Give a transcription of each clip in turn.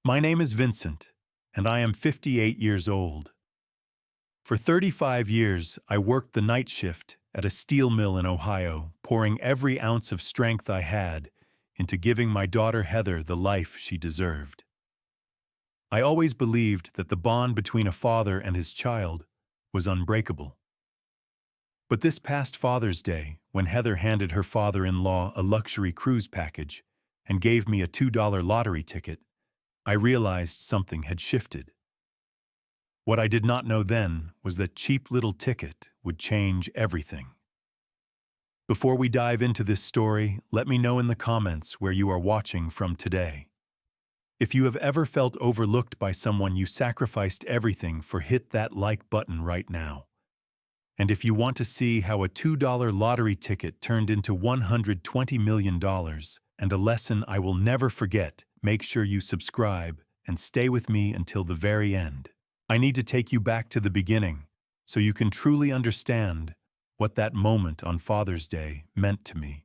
My name is Vincent, and I am 58 years old. For 35 years, I worked the night shift at a steel mill in Ohio, pouring every ounce of strength I had into giving my daughter Heather the life she deserved. I always believed that the bond between a father and his child was unbreakable. But this past Father's Day, when Heather handed her father-in-law a luxury cruise package and gave me a $2 lottery ticket, I realized something had shifted. What I did not know then was that cheap little ticket would change everything. Before we dive into this story, let me know in the comments where you are watching from today. If you have ever felt overlooked by someone you sacrificed everything for, hit that like button right now. And if you want to see how a $2 lottery ticket turned into $120 million and a lesson I will never forget, make sure you subscribe and stay with me until the very end. I need to take you back to the beginning so you can truly understand what that moment on Father's Day meant to me.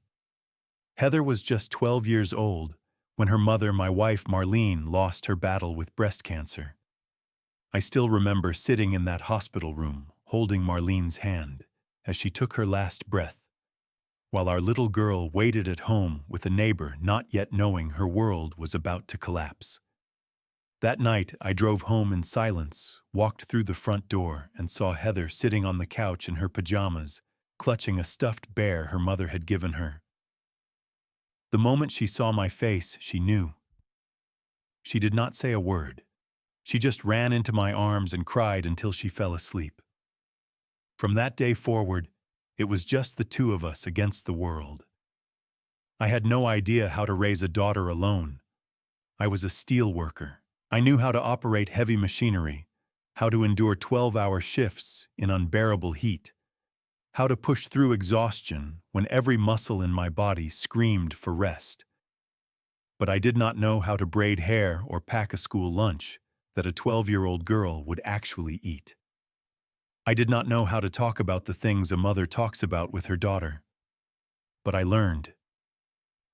Heather was just 12 years old when her mother, my wife Marlene, lost her battle with breast cancer. I still remember sitting in that hospital room, holding Marlene's hand as she took her last breath, while our little girl waited at home with a neighbor, not yet knowing her world was about to collapse. That night, I drove home in silence, walked through the front door, and saw Heather sitting on the couch in her pajamas, clutching a stuffed bear her mother had given her. The moment she saw my face, she knew. She did not say a word. She just ran into my arms and cried until she fell asleep. From that day forward, it was just the two of us against the world. I had no idea how to raise a daughter alone. I was a steel worker. I knew how to operate heavy machinery, how to endure 12-hour shifts in unbearable heat, how to push through exhaustion when every muscle in my body screamed for rest. But I did not know how to braid hair or pack a school lunch that a 12-year-old girl would actually eat. I did not know how to talk about the things a mother talks about with her daughter. But I learned.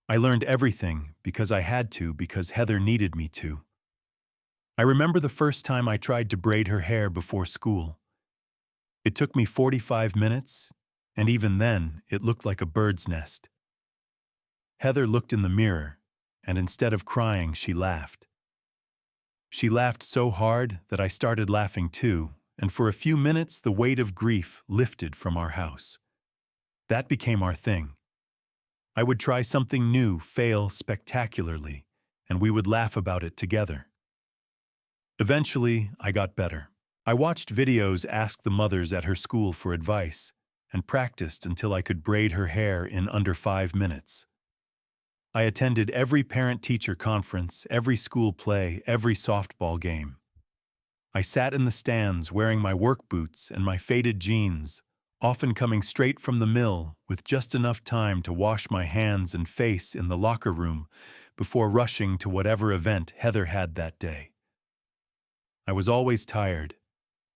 I learned everything because I had to, because Heather needed me to. I remember the first time I tried to braid her hair before school. It took me 45 minutes, and even then, it looked like a bird's nest. Heather looked in the mirror, and instead of crying, she laughed. She laughed so hard that I started laughing too, and for a few minutes, the weight of grief lifted from our house. That became our thing. I would try something new, fail spectacularly, and we would laugh about it together. Eventually, I got better. I watched videos, asked the mothers at her school for advice, and practiced until I could braid her hair in under 5 minutes. I attended every parent-teacher conference, every school play, every softball game. I sat in the stands wearing my work boots and my faded jeans, often coming straight from the mill with just enough time to wash my hands and face in the locker room before rushing to whatever event Heather had that day. I was always tired.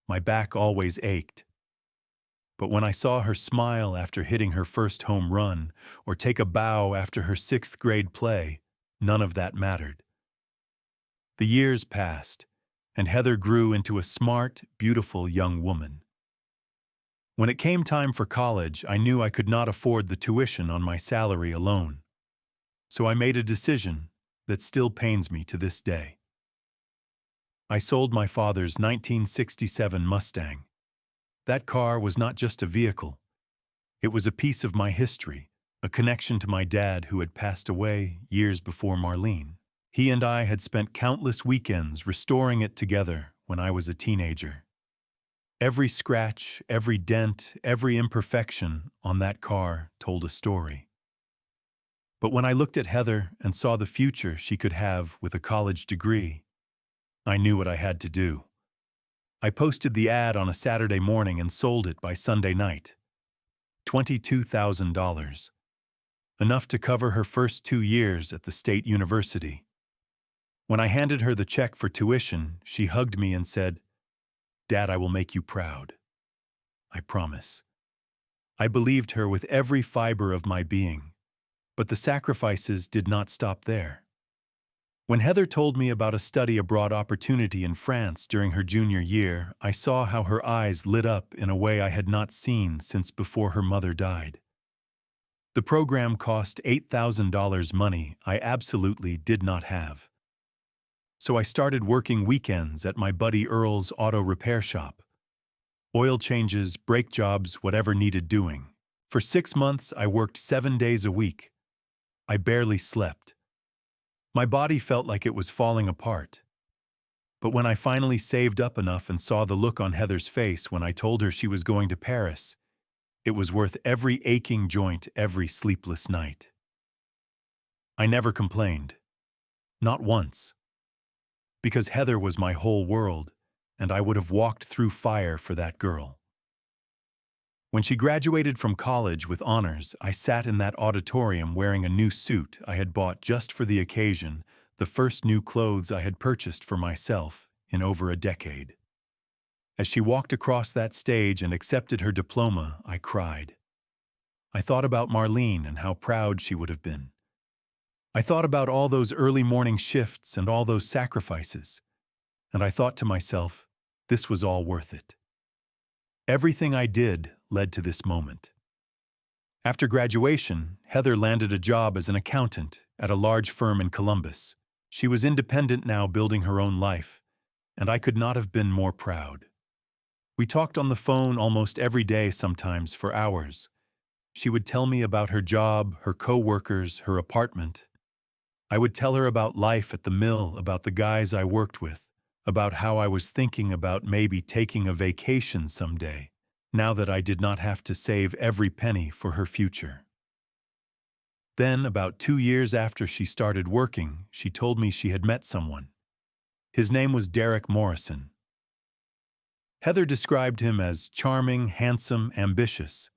My back always ached. But when I saw her smile after hitting her first home run or take a bow after her 6th grade play, none of that mattered. The years passed, and Heather grew into a smart, beautiful young woman. When it came time for college, I knew I could not afford the tuition on my salary alone. So I made a decision that still pains me to this day. I sold my father's 1967 Mustang. That car was not just a vehicle. It was a piece of my history, a connection to my dad who had passed away years before Marlene. He and I had spent countless weekends restoring it together when I was a teenager. Every scratch, every dent, every imperfection on that car told a story. But when I looked at Heather and saw the future she could have with a college degree, I knew what I had to do. I posted the ad on a Saturday morning and sold it by Sunday night. $22,000. Enough to cover her first 2 years at the state university. When I handed her the check for tuition, she hugged me and said, "Dad, I will make you proud. I promise." I believed her with every fiber of my being, but the sacrifices did not stop there. When Heather told me about a study abroad opportunity in France during her junior year, I saw how her eyes lit up in a way I had not seen since before her mother died. The program cost $8,000 money I absolutely did not have. So I started working weekends at my buddy Earl's auto repair shop. Oil changes, brake jobs, whatever needed doing. For 6 months, I worked 7 days a week. I barely slept. My body felt like it was falling apart. But when I finally saved up enough and saw the look on Heather's face when I told her she was going to Paris, it was worth every aching joint, every sleepless night. I never complained. Not once. Because Heather was my whole world, and I would have walked through fire for that girl. When she graduated from college with honors, I sat in that auditorium wearing a new suit I had bought just for the occasion, the first new clothes I had purchased for myself in over a decade. As she walked across that stage and accepted her diploma, I cried. I thought about Marlene and how proud she would have been. I thought about all those early morning shifts and all those sacrifices, and I thought to myself, this was all worth it. Everything I did led to this moment. After graduation, Heather landed a job as an accountant at a large firm in Columbus. She was independent now, building her own life, and I could not have been more proud. We talked on the phone almost every day, sometimes for hours. She would tell me about her job, her co-workers, her apartment. I would tell her about life at the mill, about the guys I worked with, about how I was thinking about maybe taking a vacation someday, now that I did not have to save every penny for her future. Then, about 2 years after she started working, she told me she had met someone. His name was Derek Morrison. Heather described him as charming, handsome, ambitious.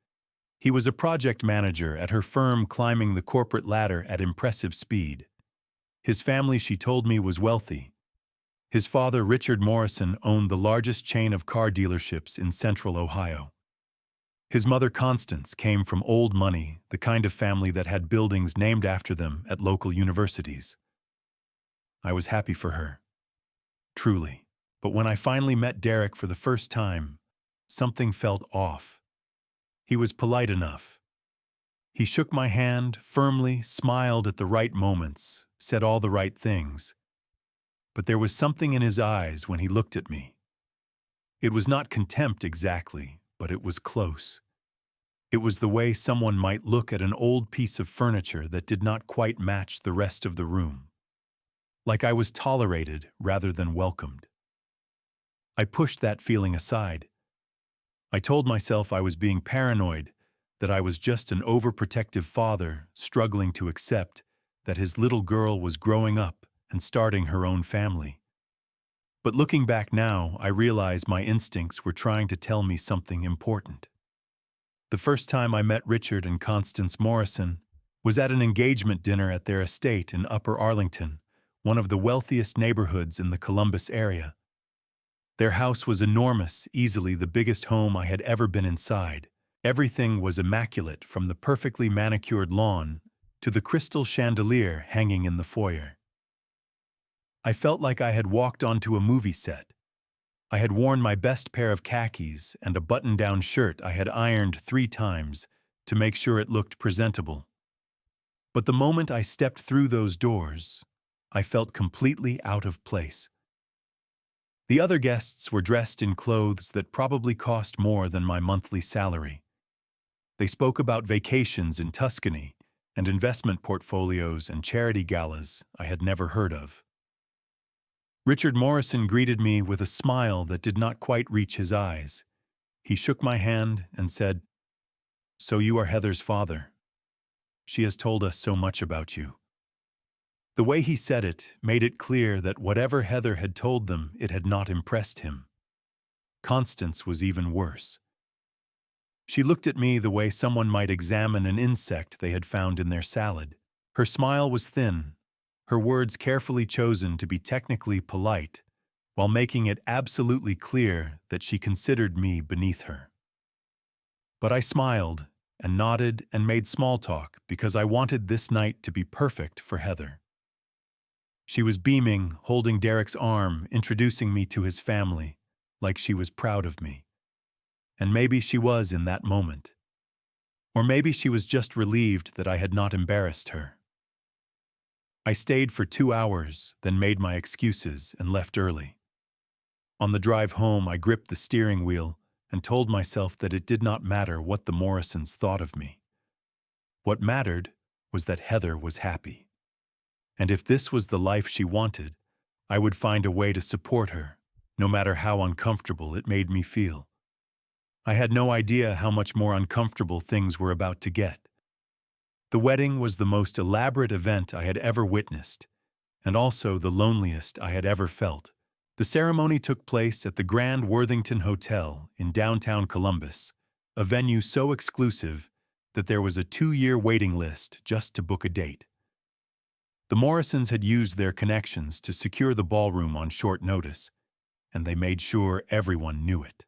He was a project manager at her firm, climbing the corporate ladder at impressive speed. His family, she told me, was wealthy. His father, Richard Morrison, owned the largest chain of car dealerships in central Ohio. His mother, Constance, came from old money, the kind of family that had buildings named after them at local universities. I was happy for her. Truly. But when I finally met Derek for the first time, something felt off. He was polite enough. He shook my hand firmly, smiled at the right moments, said all the right things. But there was something in his eyes when he looked at me. It was not contempt exactly, but it was close. It was the way someone might look at an old piece of furniture that did not quite match the rest of the room. Like I was tolerated rather than welcomed. I pushed that feeling aside. I told myself I was being paranoid, that I was just an overprotective father struggling to accept that his little girl was growing up and starting her own family. But looking back now, I realize my instincts were trying to tell me something important. The first time I met Richard and Constance Morrison was at an engagement dinner at their estate in Upper Arlington, one of the wealthiest neighborhoods in the Columbus area. Their house was enormous, easily the biggest home I had ever been inside. Everything was immaculate, from the perfectly manicured lawn to the crystal chandelier hanging in the foyer. I felt like I had walked onto a movie set. I had worn my best pair of khakis and a button-down shirt I had ironed 3 times to make sure it looked presentable. But the moment I stepped through those doors, I felt completely out of place. The other guests were dressed in clothes that probably cost more than my monthly salary. They spoke about vacations in Tuscany and investment portfolios and charity galas I had never heard of. Richard Morrison greeted me with a smile that did not quite reach his eyes. He shook my hand and said, "So you are Heather's father. She has told us so much about you." The way he said it made it clear that whatever Heather had told them, it had not impressed him. Constance was even worse. She looked at me the way someone might examine an insect they had found in their salad. Her smile was thin, her words carefully chosen to be technically polite, while making it absolutely clear that she considered me beneath her. But I smiled and nodded and made small talk because I wanted this night to be perfect for Heather. She was beaming, holding Derek's arm, introducing me to his family, like she was proud of me. And maybe she was in that moment. Or maybe she was just relieved that I had not embarrassed her. I stayed for 2 hours, then made my excuses and left early. On the drive home, I gripped the steering wheel and told myself that it did not matter what the Morrisons thought of me. What mattered was that Heather was happy. And if this was the life she wanted, I would find a way to support her, no matter how uncomfortable it made me feel. I had no idea how much more uncomfortable things were about to get. The wedding was the most elaborate event I had ever witnessed, and also the loneliest I had ever felt. The ceremony took place at the Grand Worthington Hotel in downtown Columbus, a venue so exclusive that there was a 2-year waiting list just to book a date. The Morrisons had used their connections to secure the ballroom on short notice, and they made sure everyone knew it.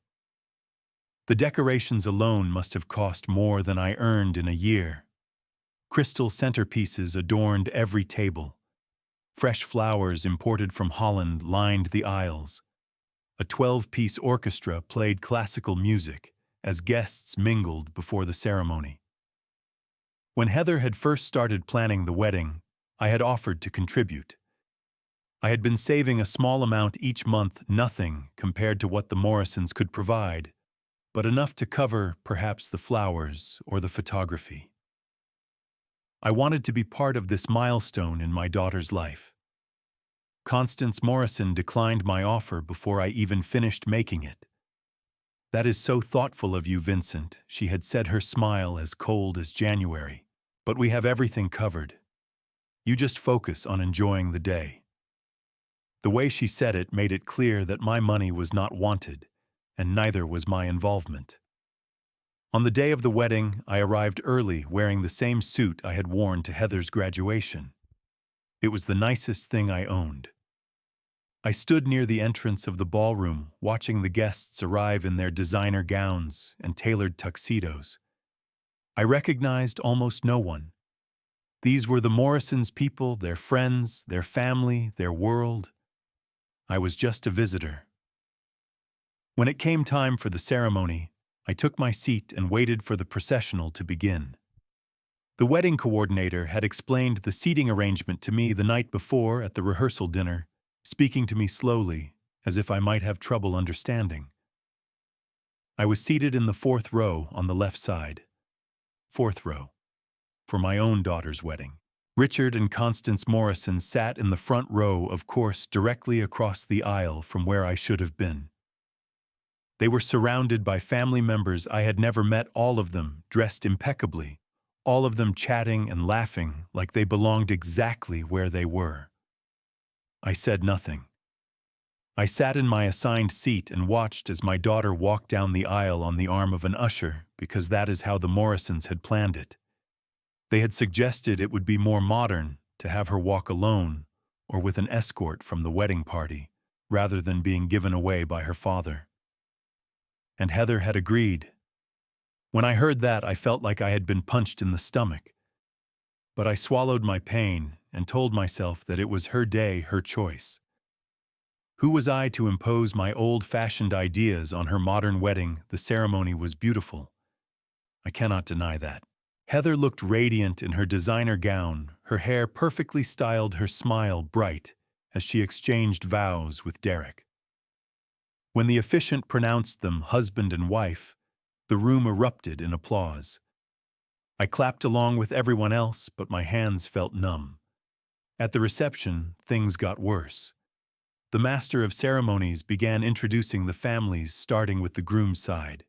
The decorations alone must have cost more than I earned in a year. Crystal centerpieces adorned every table. Fresh flowers imported from Holland lined the aisles. A 12-piece orchestra played classical music as guests mingled before the ceremony. When Heather had first started planning the wedding, I had offered to contribute. I had been saving a small amount each month, nothing compared to what the Morrisons could provide, but enough to cover perhaps the flowers or the photography. I wanted to be part of this milestone in my daughter's life. Constance Morrison declined my offer before I even finished making it. "That is so thoughtful of you, Vincent," she had said, her smile as cold as January. "But we have everything covered. You just focus on enjoying the day." The way she said it made it clear that my money was not wanted, and neither was my involvement. On the day of the wedding, I arrived early wearing the same suit I had worn to Heather's graduation. It was the nicest thing I owned. I stood near the entrance of the ballroom, watching the guests arrive in their designer gowns and tailored tuxedos. I recognized almost no one. These were the Morrisons' people, their friends, their family, their world. I was just a visitor. When it came time for the ceremony, I took my seat and waited for the processional to begin. The wedding coordinator had explained the seating arrangement to me the night before at the rehearsal dinner, speaking to me slowly, as if I might have trouble understanding. I was seated in the 4th row on the left side. 4th row. For my own daughter's wedding. Richard and Constance Morrison sat in the front row, of course, directly across the aisle from where I should have been. They were surrounded by family members I had never met, all of them dressed impeccably, all of them chatting and laughing like they belonged exactly where they were. I said nothing. I sat in my assigned seat and watched as my daughter walked down the aisle on the arm of an usher, because that is how the Morrisons had planned it. They had suggested it would be more modern to have her walk alone or with an escort from the wedding party, rather than being given away by her father. And Heather had agreed. When I heard that, I felt like I had been punched in the stomach. But I swallowed my pain and told myself that it was her day, her choice. Who was I to impose my old-fashioned ideas on her modern wedding? The ceremony was beautiful. I cannot deny that. Heather looked radiant in her designer gown, her hair perfectly styled, her smile bright as she exchanged vows with Derek. When the officiant pronounced them husband and wife, the room erupted in applause. I clapped along with everyone else, but my hands felt numb. At the reception, things got worse. The master of ceremonies began introducing the families, starting with the groom's side.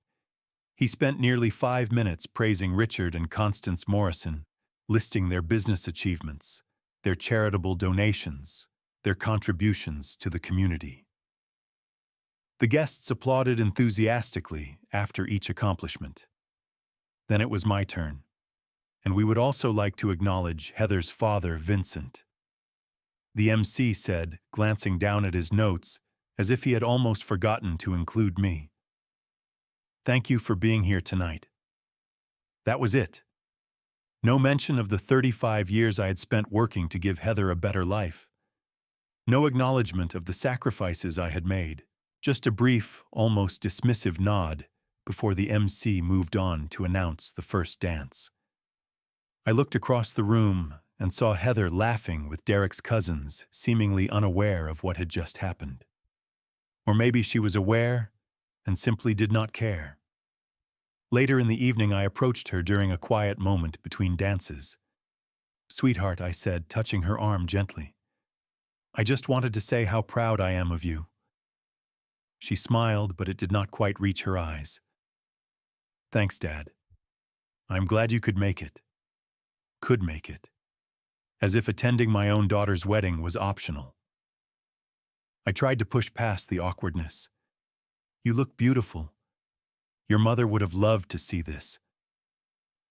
He spent nearly 5 minutes praising Richard and Constance Morrison, listing their business achievements, their charitable donations, their contributions to the community. The guests applauded enthusiastically after each accomplishment. Then it was my turn, and we would also like to acknowledge Heather's father, Vincent. The MC said, glancing down at his notes, as if he had almost forgotten to include me. "Thank you for being here tonight." That was it. No mention of the 35 years I had spent working to give Heather a better life. No acknowledgement of the sacrifices I had made, just a brief, almost dismissive nod before the MC moved on to announce the first dance. I looked across the room and saw Heather laughing with Derek's cousins, seemingly unaware of what had just happened. Or maybe she was aware and simply did not care. Later in the evening, I approached her during a quiet moment between dances. "Sweetheart," I said, touching her arm gently. "I just wanted to say how proud I am of you." She smiled, but it did not quite reach her eyes. "Thanks, Dad. I'm glad you could make it." Could make it. As if attending my own daughter's wedding was optional. I tried to push past the awkwardness. "You look beautiful. Your mother would have loved to see this."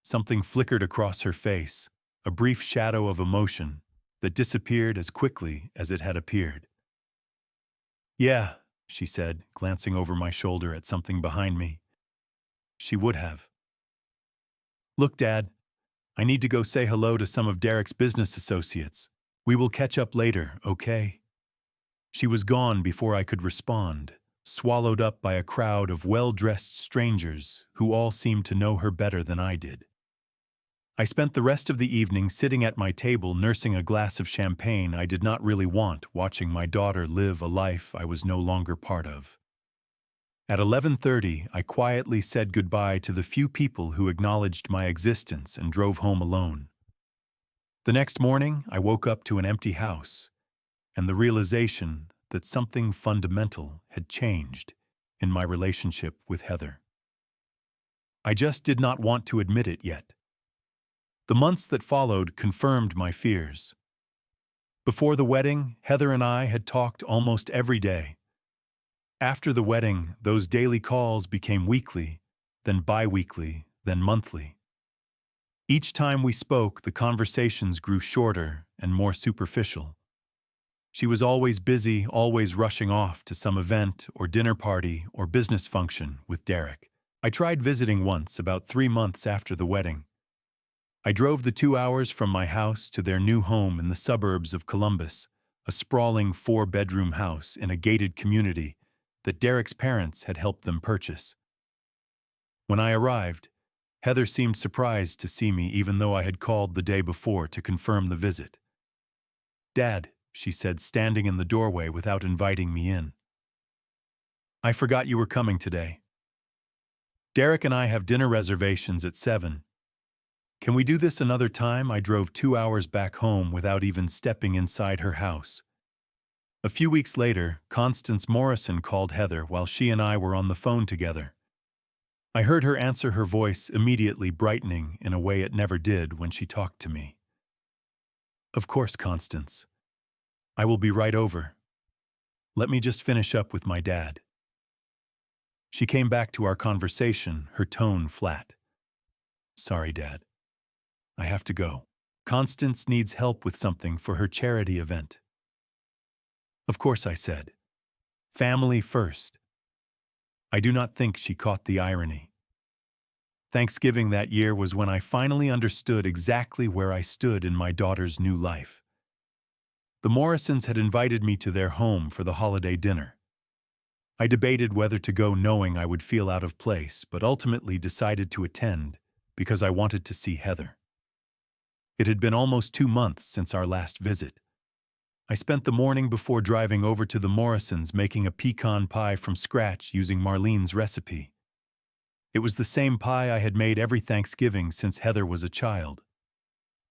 Something flickered across her face, a brief shadow of emotion that disappeared as quickly as it had appeared. "Yeah," she said, glancing over my shoulder at something behind me. "She would have." "Look, Dad, I need to go say hello to some of Derek's business associates. We will catch up later, okay?" She was gone before I could respond, swallowed up by a crowd of well-dressed strangers who all seemed to know her better than I did. I spent the rest of the evening sitting at my table nursing a glass of champagne I did not really want, watching my daughter live a life I was no longer part of. At 11:30, I quietly said goodbye to the few people who acknowledged my existence and drove home alone. The next morning, I woke up to an empty house and the realization that something fundamental had changed in my relationship with Heather. I just did not want to admit it yet. The months that followed confirmed my fears. Before the wedding, Heather and I had talked almost every day. After the wedding, those daily calls became weekly, then bi-weekly, then monthly. Each time we spoke, the conversations grew shorter and more superficial. She was always busy, always rushing off to some event or dinner party or business function with Derek. I tried visiting once, about 3 months after the wedding. I drove the 2 hours from my house to their new home in the suburbs of Columbus, a sprawling 4-bedroom house in a gated community that Derek's parents had helped them purchase. When I arrived, Heather seemed surprised to see me even though I had called the day before to confirm the visit. "Dad," she said, standing in the doorway without inviting me in. "I forgot you were coming today. Derek and I have dinner reservations at 7. Can we do this another time?" I drove 2 hours back home without even stepping inside her house. A few weeks later, Constance Morrison called Heather while she and I were on the phone together. I heard her answer, her voice immediately brightening in a way it never did when she talked to me. "Of course, Constance. I will be right over. Let me just finish up with my dad." She came back to our conversation, her tone flat. "Sorry, Dad. I have to go. Constance needs help with something for her charity event." "Of course," I said. "Family first." I do not think she caught the irony. Thanksgiving that year was when I finally understood exactly where I stood in my daughter's new life. The Morrisons had invited me to their home for the holiday dinner. I debated whether to go, knowing I would feel out of place, but ultimately decided to attend because I wanted to see Heather. It had been almost 2 months since our last visit. I spent the morning before driving over to the Morrisons making a pecan pie from scratch using Marlene's recipe. It was the same pie I had made every Thanksgiving since Heather was a child.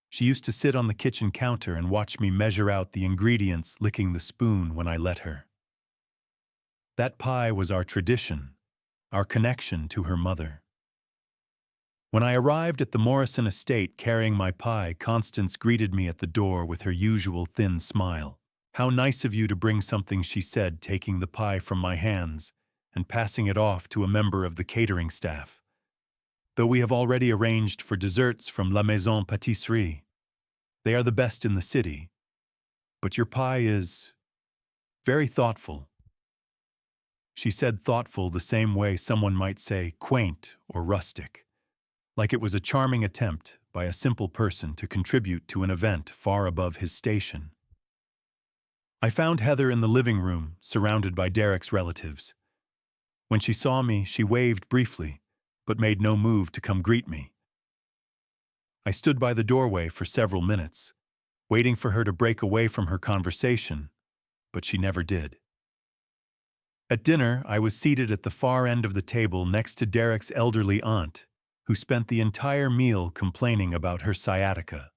She used to sit on the kitchen counter and watch me measure out the ingredients, licking the spoon when I let her. That pie was our tradition, our connection to her mother. When I arrived at the Morrison estate carrying my pie, Constance greeted me at the door with her usual thin smile. "How nice of you to bring something," she said, taking the pie from my hands and passing it off to a member of the catering staff. "Though we have already arranged for desserts from La Maison Pâtisserie. They are the best in the city. But your pie is very thoughtful." She said thoughtful the same way someone might say quaint or rustic, like it was a charming attempt by a simple person to contribute to an event far above his station. I found Heather in the living room, surrounded by Derek's relatives. When she saw me, she waved briefly, but made no move to come greet me. I stood by the doorway for several minutes, waiting for her to break away from her conversation, but she never did. At dinner, I was seated at the far end of the table next to Derek's elderly aunt, who spent the entire meal complaining about her sciatica.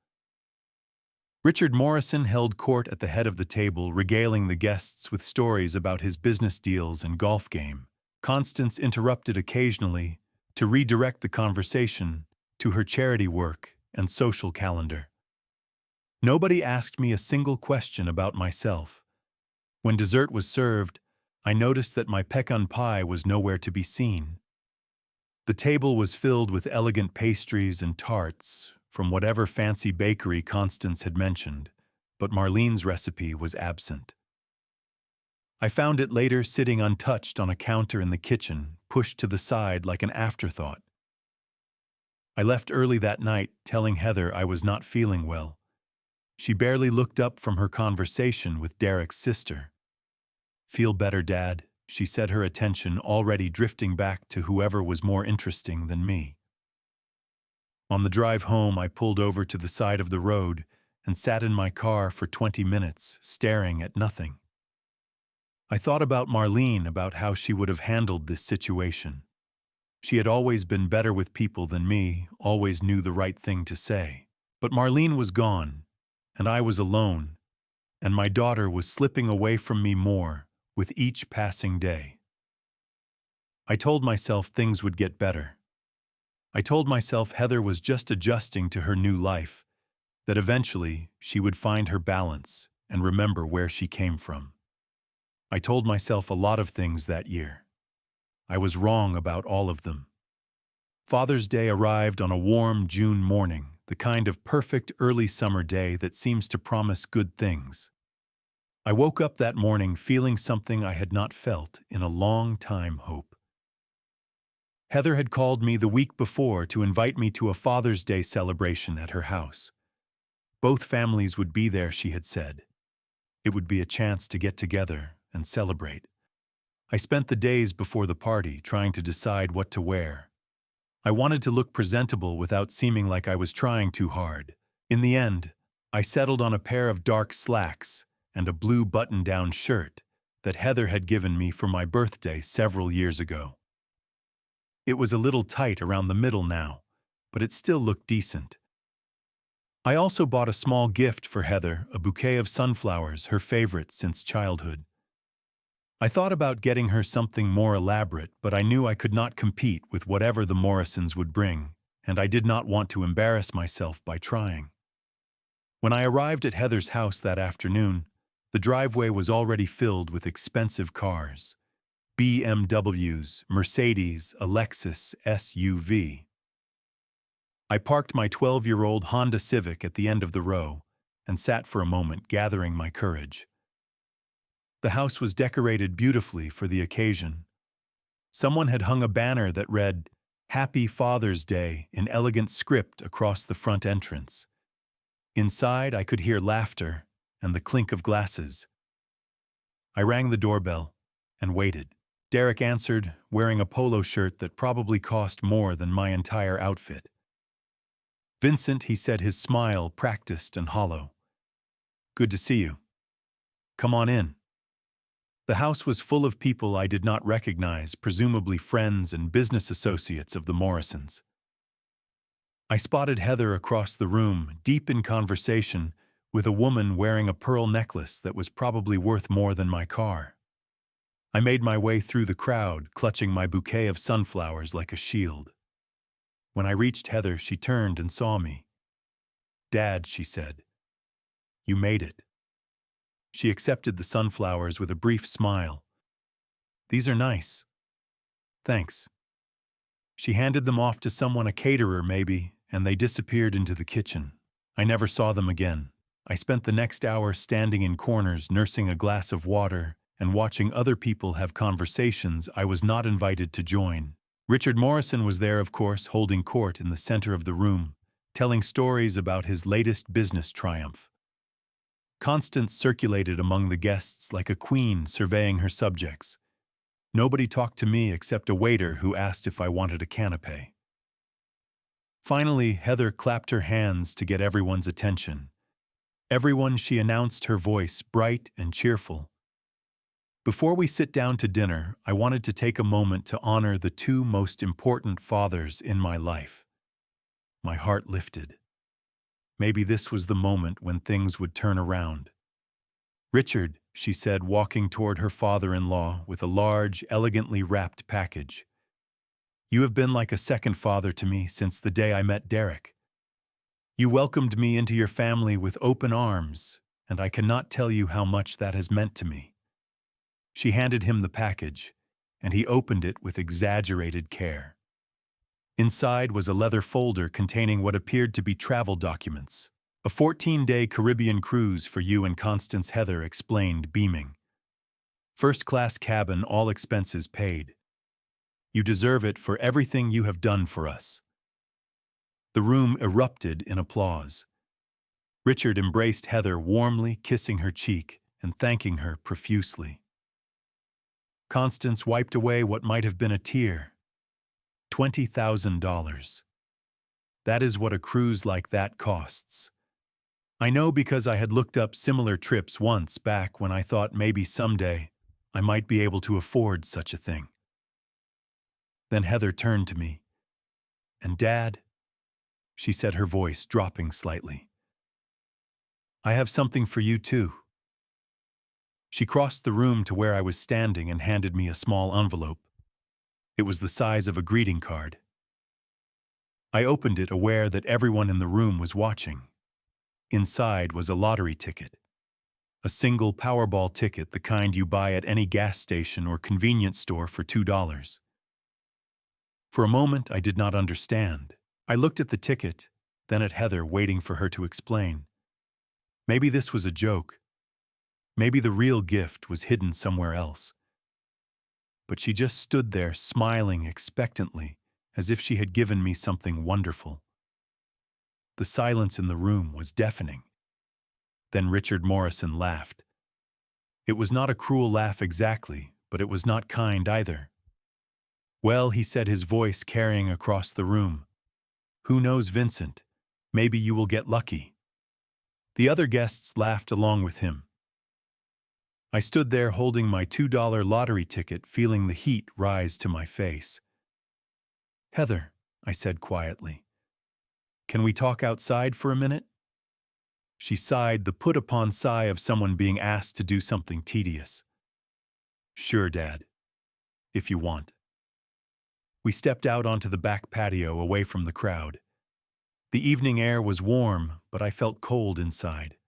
Richard Morrison held court at the head of the table, regaling the guests with stories about his business deals and golf game. Constance interrupted occasionally to redirect the conversation to her charity work and social calendar. Nobody asked me a single question about myself. When dessert was served, I noticed that my pecan pie was nowhere to be seen. The table was filled with elegant pastries and tarts from whatever fancy bakery Constance had mentioned, but Marlene's recipe was absent. I found it later sitting untouched on a counter in the kitchen, pushed to the side like an afterthought. I left early that night, telling Heather I was not feeling well. She barely looked up from her conversation with Derek's sister. "Feel better, Dad," she said, her attention already drifting back to whoever was more interesting than me. On the drive home, I pulled over to the side of the road and sat in my car for 20 minutes, staring at nothing. I thought about Marlene, about how she would have handled this situation. She had always been better with people than me, always knew the right thing to say. But Marlene was gone, and I was alone, and my daughter was slipping away from me more with each passing day. I told myself things would get better. I told myself Heather was just adjusting to her new life, that eventually she would find her balance and remember where she came from. I told myself a lot of things that year. I was wrong about all of them. Father's Day arrived on a warm June morning, the kind of perfect early summer day that seems to promise good things. I woke up that morning feeling something I had not felt in a long time: hope. Heather had called me the week before to invite me to a Father's Day celebration at her house. Both families would be there, she had said. It would be a chance to get together and celebrate. I spent the days before the party trying to decide what to wear. I wanted to look presentable without seeming like I was trying too hard. In the end, I settled on a pair of dark slacks and a blue button-down shirt that Heather had given me for my birthday several years ago. It was a little tight around the middle now, but it still looked decent. I also bought a small gift for Heather, a bouquet of sunflowers, her favorite since childhood. I thought about getting her something more elaborate, but I knew I could not compete with whatever the Morrisons would bring, and I did not want to embarrass myself by trying. When I arrived at Heather's house that afternoon, the driveway was already filled with expensive cars. BMWs, Mercedes, a Lexus SUV. I parked my 12-year-old Honda Civic at the end of the row and sat for a moment, gathering my courage. The house was decorated beautifully for the occasion. Someone had hung a banner that read, "Happy Father's Day," in elegant script across the front entrance. Inside, I could hear laughter and the clink of glasses. I rang the doorbell and waited. Derek answered, wearing a polo shirt that probably cost more than my entire outfit. "Vincent," he said, his smile practiced and hollow. "Good to see you. Come on in." The house was full of people I did not recognize, presumably friends and business associates of the Morrisons. I spotted Heather across the room, deep in conversation with a woman wearing a pearl necklace that was probably worth more than my car. I made my way through the crowd, clutching my bouquet of sunflowers like a shield. When I reached Heather, she turned and saw me. "Dad," she said, "you made it." She accepted the sunflowers with a brief smile. "These are nice. Thanks." She handed them off to someone, a caterer maybe, and they disappeared into the kitchen. I never saw them again. I spent the next hour standing in corners, nursing a glass of water and watching other people have conversations I was not invited to join. Richard Morrison was there, of course, holding court in the center of the room, telling stories about his latest business triumph. Constance circulated among the guests like a queen surveying her subjects. Nobody talked to me except a waiter who asked if I wanted a canapé. Finally, Heather clapped her hands to get everyone's attention. Everyone, she announced, her voice bright and cheerful. Before we sit down to dinner, I wanted to take a moment to honor the two most important fathers in my life. My heart lifted. Maybe this was the moment when things would turn around. "Richard," she said, walking toward her father-in-law with a large, elegantly wrapped package. "You have been like a second father to me since the day I met Derek. You welcomed me into your family with open arms, and I cannot tell you how much that has meant to me." She handed him the package, and he opened it with exaggerated care. Inside was a leather folder containing what appeared to be travel documents. "A 14-day Caribbean cruise for you and Constance," Heather explained, beaming. "First-class cabin, all expenses paid. You deserve it for everything you have done for us." The room erupted in applause. Richard embraced Heather warmly, kissing her cheek and thanking her profusely. Constance wiped away what might have been a tear. $20,000. That is what a cruise like that costs. I know because I had looked up similar trips once back when I thought maybe someday I might be able to afford such a thing. Then Heather turned to me. "And Dad," she said, her voice dropping slightly, "I have something for you too." She crossed the room to where I was standing and handed me a small envelope. It was the size of a greeting card. I opened it, aware that everyone in the room was watching. Inside was a lottery ticket. A single Powerball ticket, the kind you buy at any gas station or convenience store for $2. For a moment, I did not understand. I looked at the ticket, then at Heather, waiting for her to explain. Maybe this was a joke. Maybe the real gift was hidden somewhere else. But she just stood there, smiling expectantly, as if she had given me something wonderful. The silence in the room was deafening. Then Richard Morrison laughed. It was not a cruel laugh exactly, but it was not kind either. "Well," he said, his voice carrying across the room, "who knows, Vincent? Maybe you will get lucky." The other guests laughed along with him. I stood there holding my $2 lottery ticket, feeling the heat rise to my face. "Heather," I said quietly, "can we talk outside for a minute?" She sighed, the put-upon sigh of someone being asked to do something tedious. "Sure, Dad, if you want." We stepped out onto the back patio, away from the crowd. The evening air was warm, but I felt cold inside.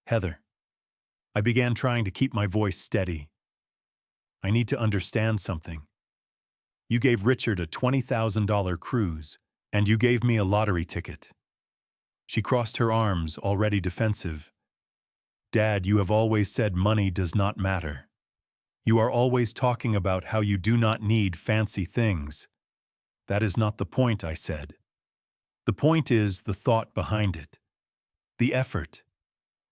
"Heather," I began, trying to keep my voice steady, "I need to understand something. You gave Richard a $20,000 cruise, and you gave me a lottery ticket." She crossed her arms, already defensive. "Dad, you have always said money does not matter. You are always talking about how you do not need fancy things." "That is not the point," I said. "The point is the thought behind it. The effort.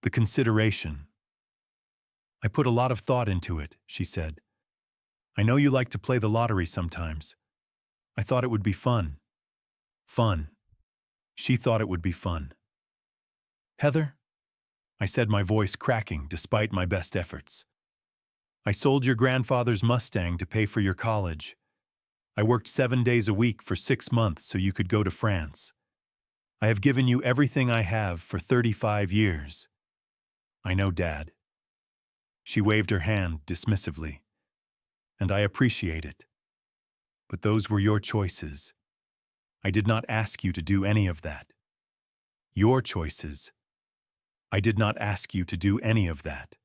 The consideration." "I put a lot of thought into it," she said. "I know you like to play the lottery sometimes. I thought it would be fun." Fun. She thought it would be fun. "Heather," I said, my voice cracking despite my best efforts, "I sold your grandfather's Mustang to pay for your college. I worked 7 days a week for 6 months so you could go to France. I have given you everything I have for 35 years. I know, Dad." She waved her hand dismissively. "And I appreciate it. But those were your choices. I did not ask you to do any of that. Your choices. I did not ask you to do any of that."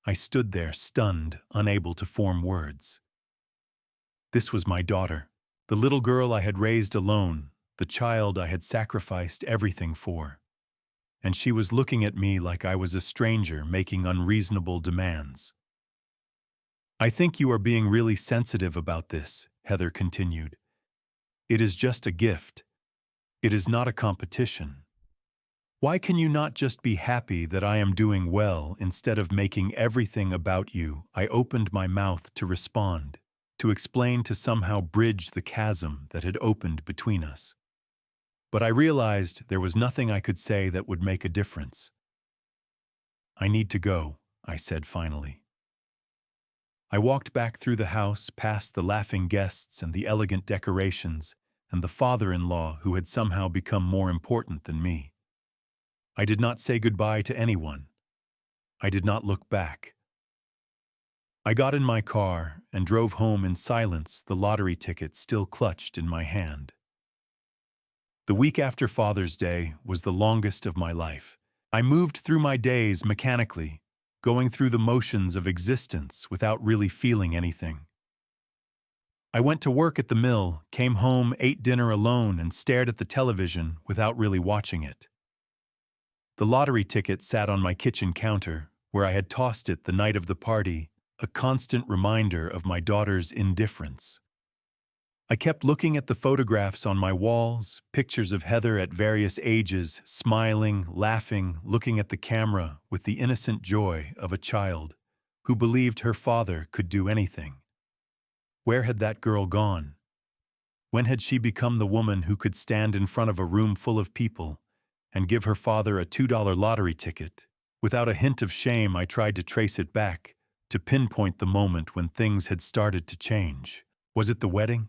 I stood there, stunned, unable to form words. This was my daughter, the little girl I had raised alone, the child I had sacrificed everything for. And she was looking at me like I was a stranger making unreasonable demands. "I think you are being really sensitive about this," Heather continued. "It is just a gift. It is not a competition. Why can you not just be happy that I am doing well instead of making everything about you? I opened my mouth to respond, to explain, to somehow bridge the chasm that had opened between us. But I realized there was nothing I could say that would make a difference. I need to go, I said finally. I walked back through the house, past the laughing guests and the elegant decorations, and the father-in-law who had somehow become more important than me. I did not say goodbye to anyone. I did not look back. I got in my car and drove home in silence, the lottery ticket still clutched in my hand. The week after Father's Day was the longest of my life. I moved through my days mechanically, going through the motions of existence without really feeling anything. I went to work at the mill, came home, ate dinner alone, and stared at the television without really watching it. The lottery ticket sat on my kitchen counter, where I had tossed it the night of the party, a constant reminder of my daughter's indifference. I kept looking at the photographs on my walls, pictures of Heather at various ages, smiling, laughing, looking at the camera with the innocent joy of a child who believed her father could do anything. Where had that girl gone? When had she become the woman who could stand in front of a room full of people and give her father a $2 lottery ticket? Without a hint of shame, I tried to trace it back, to pinpoint the moment when things had started to change. Was it the wedding?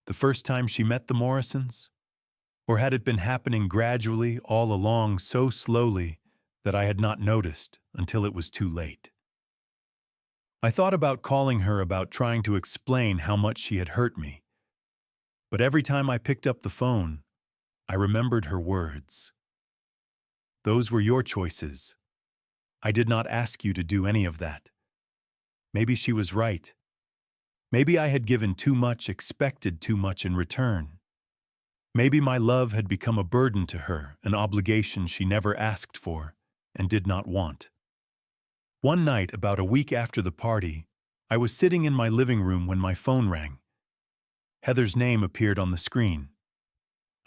The first time she met the Morrisons? Or had it been happening gradually, all along, so slowly that I had not noticed until it was too late? I thought about calling her, about trying to explain how much she had hurt me. But every time I picked up the phone, I remembered her words. Those were your choices. I did not ask you to do any of that. Maybe she was right. Maybe I had given too much, expected too much in return. Maybe my love had become a burden to her, an obligation she never asked for and did not want. One night, about a week after the party, I was sitting in my living room when my phone rang. Heather's name appeared on the screen.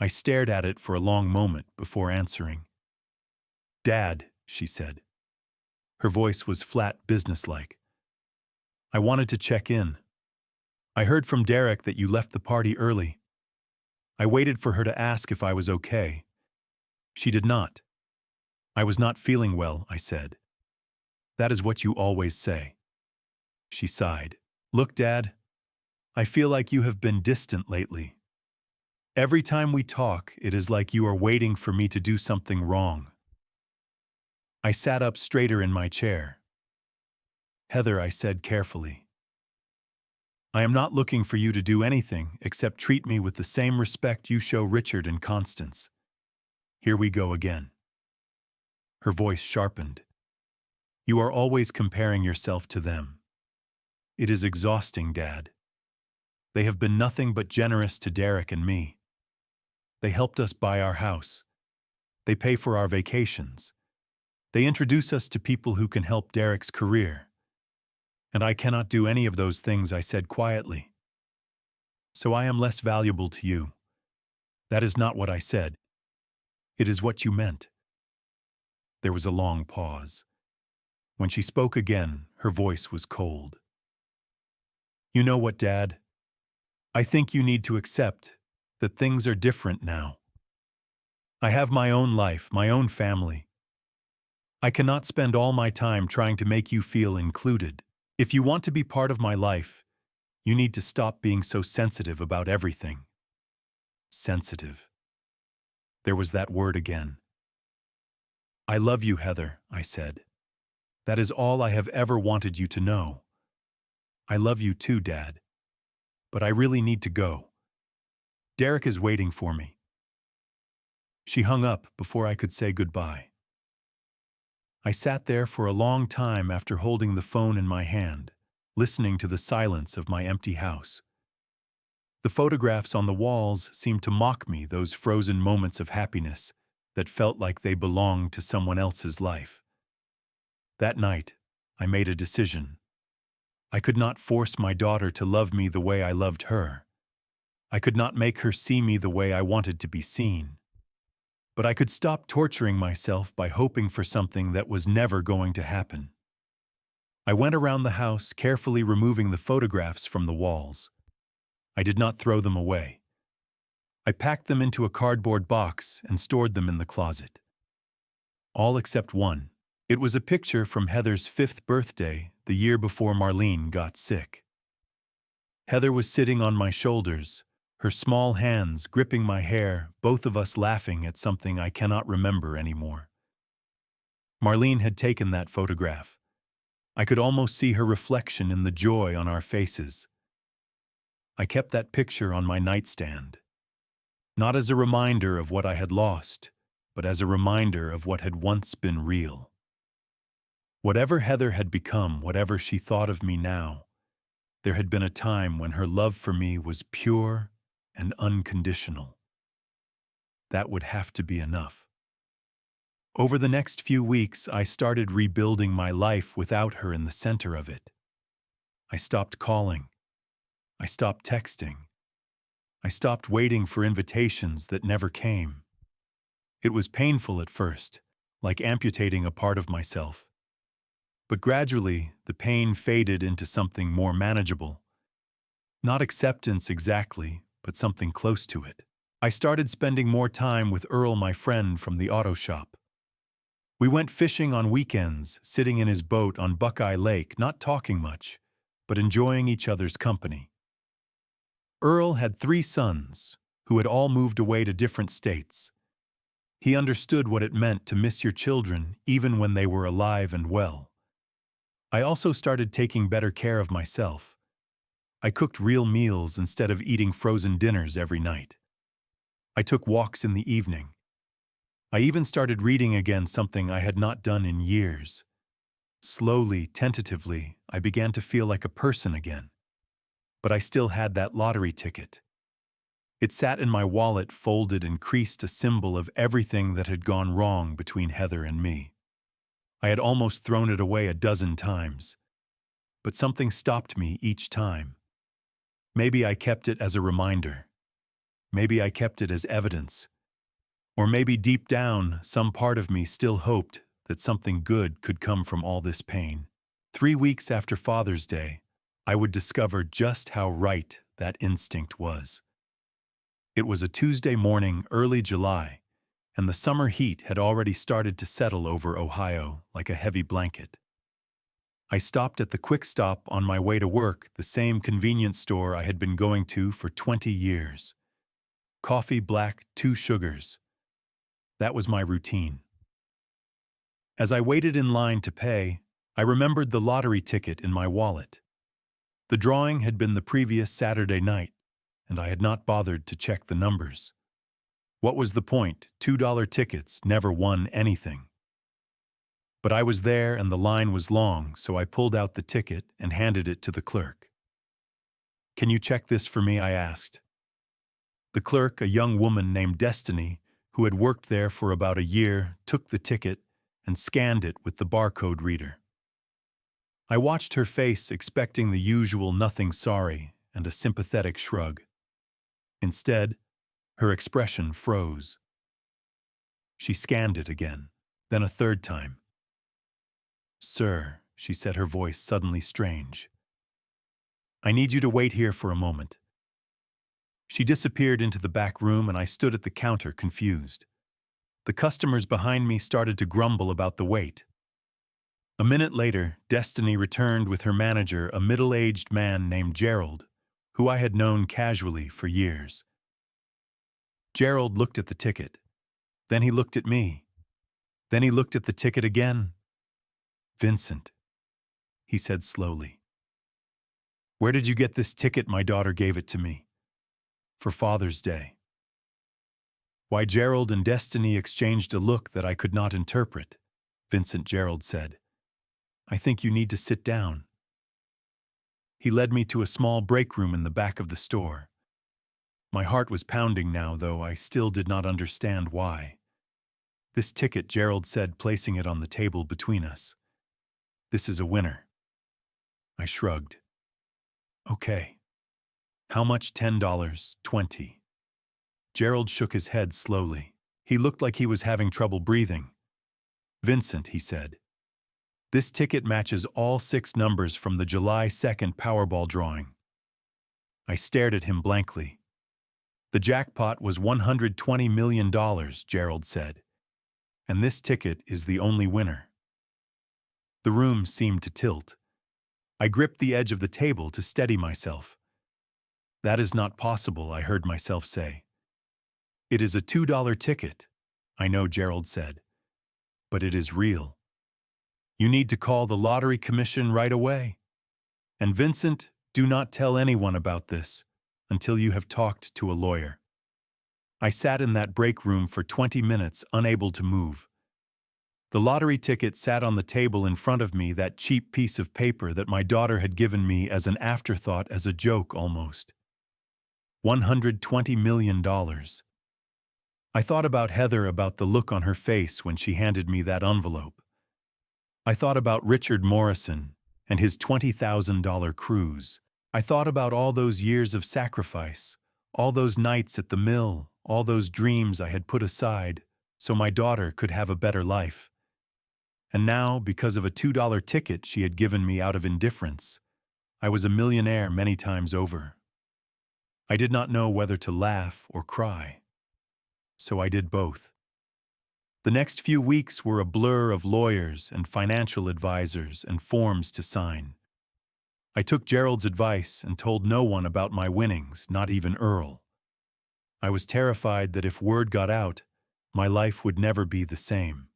I stared at it for a long moment before answering. "Dad," she said. Her voice was flat, businesslike. "I wanted to check in. I heard from Derek that you left the party early. I waited for her to ask if I was okay. She did not. I was not feeling well," I said. "That is what you always say." She sighed. "Look, Dad, I feel like you have been distant lately. Every time we talk, it is like you are waiting for me to do something wrong." I sat up straighter in my chair. "Heather," I said carefully, "I am not looking for you to do anything except treat me with the same respect you show Richard and Constance. Here we go again." Her voice sharpened. "You are always comparing yourself to them. It is exhausting, Dad. They have been nothing but generous to Derek and me. They helped us buy our house. They pay for our vacations. They introduce us to people who can help Derek's career. And I cannot do any of those things," I said quietly. "So I am less valuable to you." "That is not what I said. It is what you meant." There was a long pause. When she spoke again, her voice was cold. "You know what, Dad? I think you need to accept that things are different now. I have my own life, my own family. I cannot spend all my time trying to make you feel included. If you want to be part of my life, you need to stop being so sensitive about everything." Sensitive. There was that word again. "I love you, Heather," I said. "That is all I have ever wanted you to know. I love you too, Dad. But I really need to go. Derek is waiting for me." She hung up before I could say goodbye. I sat there for a long time after holding the phone in my hand, listening to the silence of my empty house. The photographs on the walls seemed to mock me, those frozen moments of happiness that felt like they belonged to someone else's life. That night, I made a decision. I could not force my daughter to love me the way I loved her. I could not make her see me the way I wanted to be seen. But I could stop torturing myself by hoping for something that was never going to happen. I went around the house, carefully removing the photographs from the walls. I did not throw them away. I packed them into a cardboard box and stored them in the closet. All except one. It was a picture from Heather's 5th birthday, the year before Marlene got sick. Heather was sitting on my shoulders, her small hands gripping my hair, both of us laughing at something I cannot remember anymore. Marlene had taken that photograph. I could almost see her reflection in the joy on our faces. I kept that picture on my nightstand, not as a reminder of what I had lost, but as a reminder of what had once been real. Whatever Heather had become, whatever she thought of me now, there had been a time when her love for me was pure and unconditional. That would have to be enough. Over the next few weeks, I started rebuilding my life without her in the center of it. I stopped calling. I stopped texting. I stopped waiting for invitations that never came. It was painful at first, like amputating a part of myself. But gradually, the pain faded into something more manageable. Not acceptance exactly, but something close to it. I started spending more time with Earl, my friend from the auto shop. We went fishing on weekends, sitting in his boat on Buckeye Lake, not talking much, but enjoying each other's company. Earl had 3 sons, who had all moved away to different states. He understood what it meant to miss your children even when they were alive and well. I also started taking better care of myself. I cooked real meals instead of eating frozen dinners every night. I took walks in the evening. I even started reading again, something I had not done in years. Slowly, tentatively, I began to feel like a person again. But I still had that lottery ticket. It sat in my wallet, folded and creased, a symbol of everything that had gone wrong between Heather and me. I had almost thrown it away a dozen times, but something stopped me each time. Maybe I kept it as a reminder. Maybe I kept it as evidence. Or maybe deep down, some part of me still hoped that something good could come from all this pain. 3 weeks after Father's Day, I would discover just how right that instinct was. It was a Tuesday morning, early July, and the summer heat had already started to settle over Ohio like a heavy blanket. I stopped at the Quick Stop on my way to work, the same convenience store I had been going to for 20 years. Coffee black, 2 sugars. That was my routine. As I waited in line to pay, I remembered the lottery ticket in my wallet. The drawing had been the previous Saturday night, and I had not bothered to check the numbers. What was the point? $2 tickets never won anything. But I was there and the line was long, so I pulled out the ticket and handed it to the clerk. "Can you check this for me?" I asked. The clerk, a young woman named Destiny, who had worked there for about a year, took the ticket and scanned it with the barcode reader. I watched her face, expecting the usual nothing sorry and a sympathetic shrug. Instead, her expression froze. She scanned it again, then a third time. "Sir," she said, her voice suddenly strange. "I need you to wait here for a moment." She disappeared into the back room and I stood at the counter, confused. The customers behind me started to grumble about the wait. A minute later, Destiny returned with her manager, a middle-aged man named Gerald, who I had known casually for years. Gerald looked at the ticket. Then he looked at me. Then he looked at the ticket again. "Vincent," he said slowly. "Where did you get this ticket?" "My daughter gave it to me. For Father's Day." Why, Gerald and Destiny exchanged a look that I could not interpret. "Vincent," Gerald said, "I think you need to sit down." He led me to a small break room in the back of the store. My heart was pounding now, though I still did not understand why. "This ticket," Gerald said, placing it on the table between us. "This is a winner." I shrugged. "Okay. How much?" $10. 20. Gerald shook his head slowly. He looked like he was having trouble breathing. "Vincent," he said, "this ticket matches all 6 numbers from the July 2nd Powerball drawing." I stared at him blankly. "The jackpot was $120 million, Gerald said, and this ticket is the only winner." The room seemed to tilt. I gripped the edge of the table to steady myself. "That is not possible," I heard myself say. "It is a $2 ticket," I know, Gerald said, "but it is real. You need to call the Lottery Commission right away. And Vincent, do not tell anyone about this until you have talked to a lawyer." I sat in that break room for 20 minutes, unable to move. The lottery ticket sat on the table in front of me, that cheap piece of paper that my daughter had given me as an afterthought, as a joke almost. $120 million. I thought about Heather, about the look on her face when she handed me that envelope. I thought about Richard Morrison and his $20,000 cruise. I thought about all those years of sacrifice, all those nights at the mill, all those dreams I had put aside so my daughter could have a better life. And now, because of a $2 ticket she had given me out of indifference, I was a millionaire many times over. I did not know whether to laugh or cry. So I did both. The next few weeks were a blur of lawyers and financial advisors and forms to sign. I took Gerald's advice and told no one about my winnings, not even Earl. I was terrified that if word got out, my life would never be the same.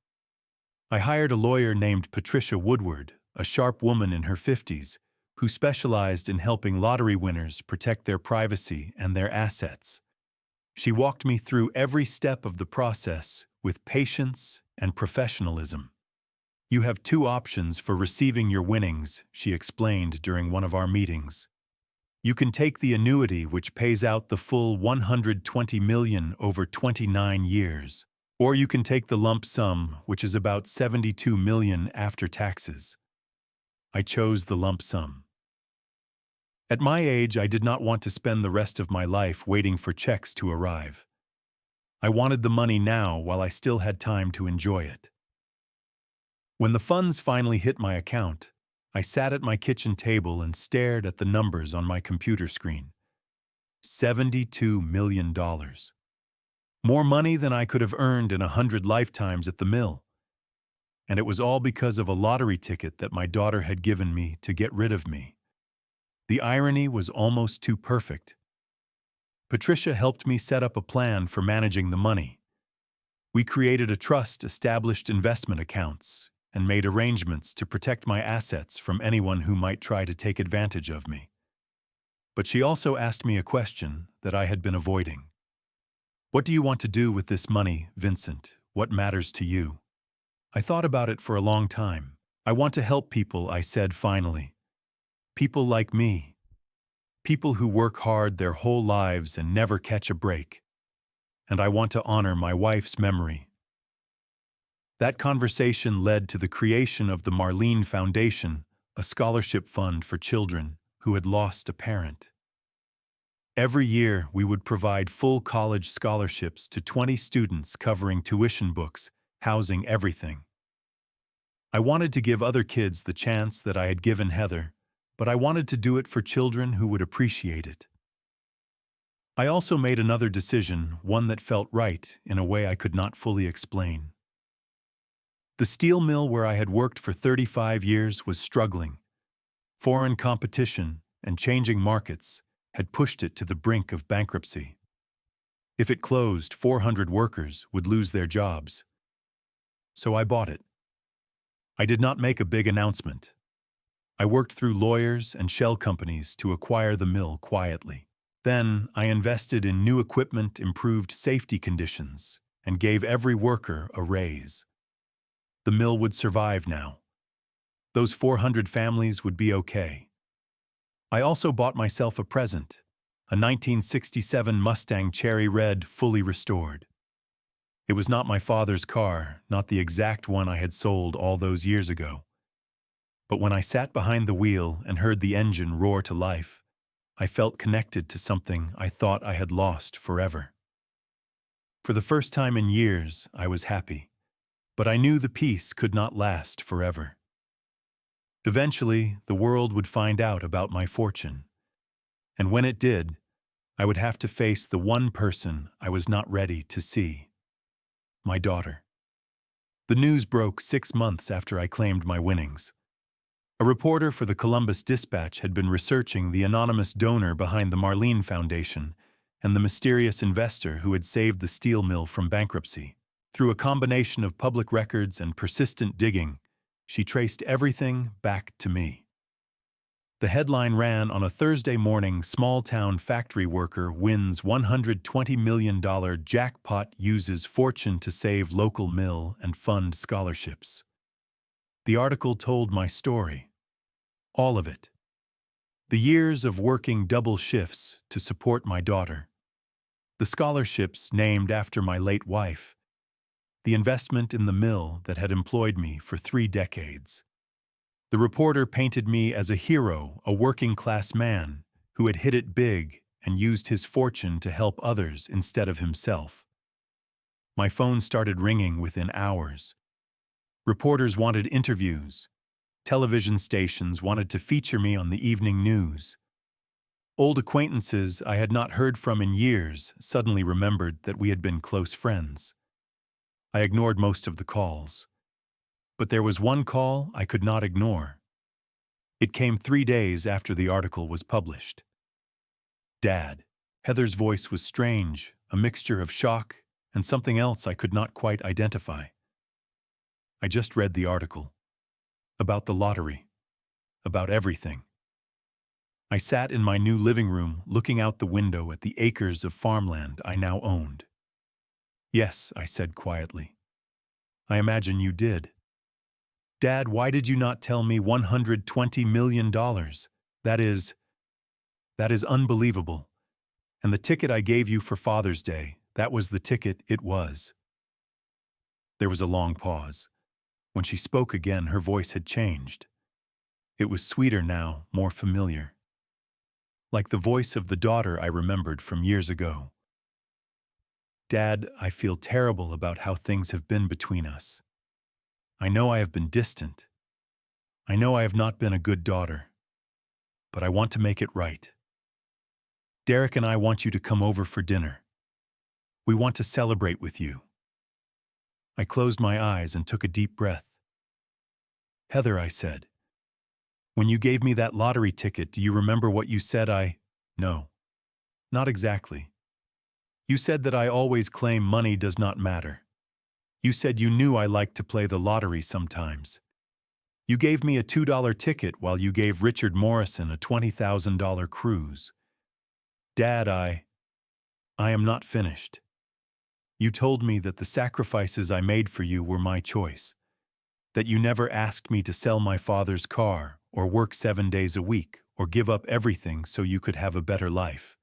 I hired a lawyer named Patricia Woodward, a sharp woman in her 50s, who specialized in helping lottery winners protect their privacy and their assets. She walked me through every step of the process with patience and professionalism. "You have 2 options for receiving your winnings," she explained during one of our meetings. "You can take the annuity, which pays out the full $120 million over 29 years. Or you can take the lump sum, which is about $72 million after taxes." I chose the lump sum. At my age, I did not want to spend the rest of my life waiting for checks to arrive. I wanted the money now while I still had time to enjoy it. When the funds finally hit my account, I sat at my kitchen table and stared at the numbers on my computer screen. $72 million. More money than I could have earned in 100 lifetimes at the mill. And it was all because of a lottery ticket that my daughter had given me to get rid of me. The irony was almost too perfect. Patricia helped me set up a plan for managing the money. We created a trust, established investment accounts, and made arrangements to protect my assets from anyone who might try to take advantage of me. But she also asked me a question that I had been avoiding. "What do you want to do with this money, Vincent? What matters to you?" I thought about it for a long time. "I want to help people," I said finally. "People like me. People who work hard their whole lives and never catch a break. And I want to honor my wife's memory." That conversation led to the creation of the Marlene Foundation, a scholarship fund for children who had lost a parent. Every year, we would provide full college scholarships to 20 students, covering tuition, books, housing, everything. I wanted to give other kids the chance that I had given Heather, but I wanted to do it for children who would appreciate it. I also made another decision, one that felt right in a way I could not fully explain. The steel mill where I had worked for 35 years was struggling. Foreign competition and changing markets had pushed it to the brink of bankruptcy. If it closed, 400 workers would lose their jobs. So I bought it. I did not make a big announcement. I worked through lawyers and shell companies to acquire the mill quietly. Then I invested in new equipment, improved safety conditions, and gave every worker a raise. The mill would survive now. Those 400 families would be okay. I also bought myself a present, a 1967 Mustang Cherry Red, fully restored. It was not my father's car, not the exact one I had sold all those years ago. But when I sat behind the wheel and heard the engine roar to life, I felt connected to something I thought I had lost forever. For the first time in years, I was happy, but I knew the peace could not last forever. Eventually, the world would find out about my fortune, and when it did, I would have to face the one person I was not ready to see: my daughter. The news broke 6 months after I claimed my winnings. A reporter for the Columbus Dispatch had been researching the anonymous donor behind the Marlene Foundation and the mysterious investor who had saved the steel mill from bankruptcy. Through a combination of public records and persistent digging, she traced everything back to me. The headline ran on a Thursday morning: small-town factory worker wins $120 million jackpot, uses fortune to save local mill and fund scholarships. The article told my story. All of it. The years of working double shifts to support my daughter. The scholarships named after my late wife. The investment in the mill that had employed me for 3 decades. The reporter painted me as a hero, a working-class man who had hit it big and used his fortune to help others instead of himself. My phone started ringing within hours. Reporters wanted interviews. Television stations wanted to feature me on the evening news. Old acquaintances I had not heard from in years suddenly remembered that we had been close friends. I ignored most of the calls. But there was one call I could not ignore. It came 3 days after the article was published. Dad. Heather's voice was strange, a mixture of shock and something else I could not quite identify. I just read the article. About the lottery. About everything. I sat in my new living room looking out the window at the acres of farmland I now owned. Yes, I said quietly. I imagine you did. Dad, why did you not tell me $120 million? That is unbelievable. And the ticket I gave you for Father's Day, that was the ticket it was. There was a long pause. When she spoke again, her voice had changed. It was sweeter now, more familiar. Like the voice of the daughter I remembered from years ago. Dad, I feel terrible about how things have been between us. I know I have been distant. I know I have not been a good daughter. But I want to make it right. Derek and I want you to come over for dinner. We want to celebrate with you. I closed my eyes and took a deep breath. Heather, I said, when you gave me that lottery ticket, do you remember what you said? No. Not exactly. You said that I always claim money does not matter. You said you knew I liked to play the lottery sometimes. You gave me a $2 ticket while you gave Richard Morrison a $20,000 cruise. Dad, I am not finished. You told me that the sacrifices I made for you were my choice, that you never asked me to sell my father's car or work 7 days a week or give up everything so you could have a better life.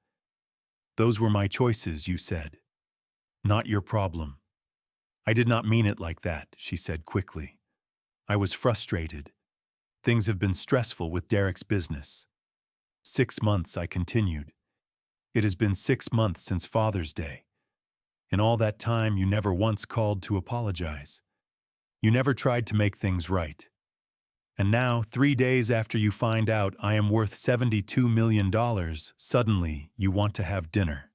Those were my choices, you said. Not your problem. I did not mean it like that, she said quickly. I was frustrated. Things have been stressful with Derek's business. 6 months, I continued. It has been 6 months since Father's Day. In all that time, you never once called to apologize. You never tried to make things right. And now, 3 days after you find out I am worth $72 million, suddenly you want to have dinner.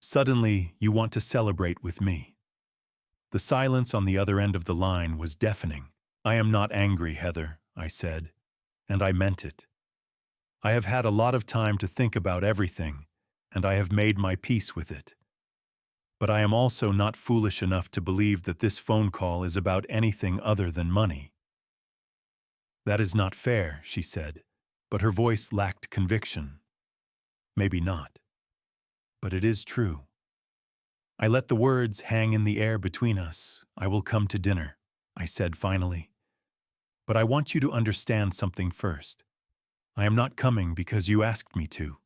Suddenly, you want to celebrate with me. The silence on the other end of the line was deafening. I am not angry, Heather, I said, and I meant it. I have had a lot of time to think about everything, and I have made my peace with it. But I am also not foolish enough to believe that this phone call is about anything other than money. That is not fair, she said, but her voice lacked conviction. Maybe not. But it is true. I let the words hang in the air between us. I will come to dinner, I said finally. But I want you to understand something first. I am not coming because you asked me to.